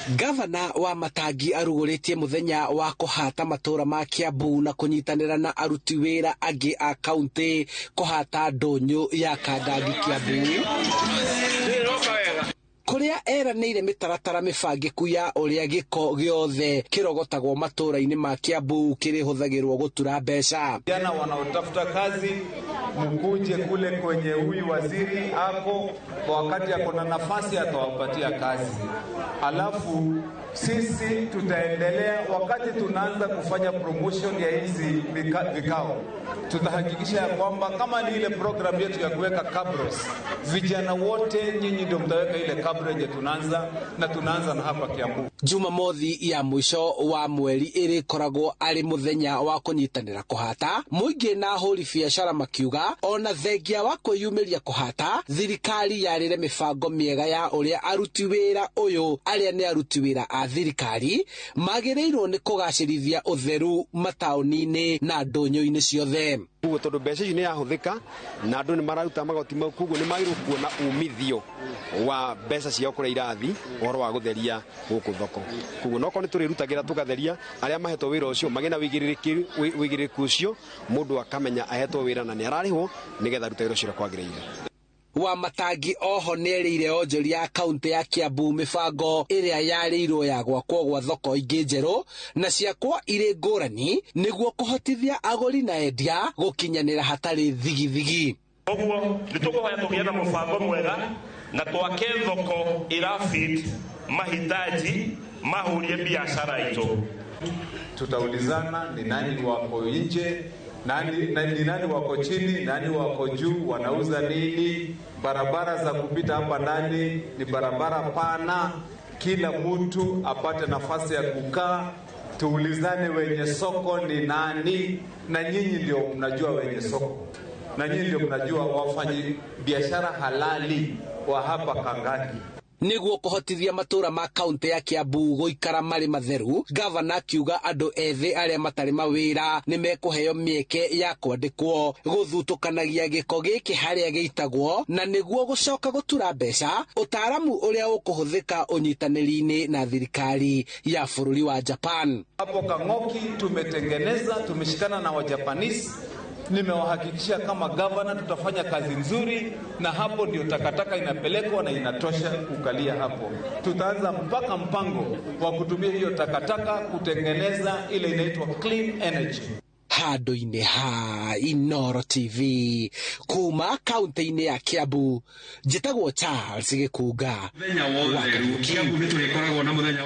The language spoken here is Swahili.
Gavana wa Matangi arugũrĩtie mũthenya wa kũhata matũra ma Kiambu na kũnyitanĩra na aruti wĩra angĩ a kaunti kũhata ndũnyũ ya Kandangi Kiambu, kũrĩa eranĩire mĩtaratara mĩbangĩku ya ũrĩa gĩko gĩothe kĩrogotagwo matũra-inĩ ma Kiambu kĩrĩhũthagĩrwo gũtura mbeca. Vijana wanaotafuta kazi, mkuje kule kwenye huyu waziri hapo, kwa wakati ako na nafasi atawapatia kazi. Alafu sisi tutaendelea, wakati tunaanza kufanya promotion ya hizi vikao, tutahakikisha ya kwamba kama ni ile program yetu ya kuweka cabros, vijana wote nyinyi ndio mtaweka ile cabro yenye tunaanza na hapa Kiambu. Jumamothi ya mwisho wa mweri ĩrĩkoragwo arĩ mũthenya wa kũnyitanĩra kũhata, mũingĩ na ahũri biacara makiuga ona thengia wa kwĩyumĩria kũhata, thirikari yarĩre mĩbango mĩega ya ũrĩa aruti wĩra ũyũ arĩa nĩ aruti wĩra a thirikari magĩrĩirwo nĩ kũgacĩrithia ũtheru mataũni-inĩ na ndũnyũ-inĩ ciothe. Kuo tondu mbeca ici nĩ yahũthĩka na andũ nĩ mararuta magoti mau, kuguo nĩ magĩrĩirwo kuona umithio wa mbeca ciao kũrĩa irathi ũhoro wa gũtheria gũkũ thoko. Kuguo no korwo nĩ tũrĩrutagĩra tũgatheria, arĩa mahetwo wĩra ũcio magĩe na wĩigĩrĩrĩku ũcio, mũndũ akamenya ahetwo wĩra na nĩ ararĩhwo nĩgetha aruta wĩra ũcio kwagĩrĩire. Wa Matangi oho nĩerĩire onjoria ya kaunti ya Kiambu mĩbango ĩrĩa yarĩirwo ya gwakwo gwa thoko ingĩ njerũ na ciakwo irĩ ngũrani nĩguo kũhotithia agũri na endia gũkinyanĩra hatarĩ thigithigi. Ũguo nĩtũkũhoya tũgĩe na mũbango mwega na twake thoko ĩrafit mahitaji mahurie biashara itu. Tutaulizana ni nani wako nje, ni nani wako chini, nani wako juu, wanauza nini, barabara za kupita hapa ndani ni barabara pana, kila mtu apate nafasi ya kukaa, tuulizane wenye soko ni nani, na nyinyi ndio mnajua wenye soko, na nyinyi ndio mnajua wafanyi biashara halali wa hapa Kangangi. Nĩguo kũhotithia matũra ma kaunti ya Kiambu gũikara marĩ matheru, gavana akiuga andũ ethĩ arĩa matarĩ mawĩra nĩ mekũheo mĩeke ya kwandĩkwo gũthutũkanagia gĩko gĩkĩ harĩa gĩitagwo, na nĩguo gũcoka gũtura mbeca, ũtaaramu ũrĩa ũkũhũthĩka ũnyitanĩri-inĩ na thirikari ya bũrũri wa Japan. Hapo Kang'oki tumeshikana na Wajapanese. Nimewahakikishia kama governor tutafanya kazi nzuri, na hapo ndio takataka inapelekwa na inatosha kukalia hapo. Tutaanza mpaka mpango wa kutumia hiyo takataka kutengeneza ile inaitwa clean energy. Handũ-inĩ ha Inooro TV kuma kaunti-inĩ ya Kiambu, njĩtagwo Charles Gĩkunga. Mũthenya wa ũtheru Kiambu nĩ tũrĩkoragwo na mũthenya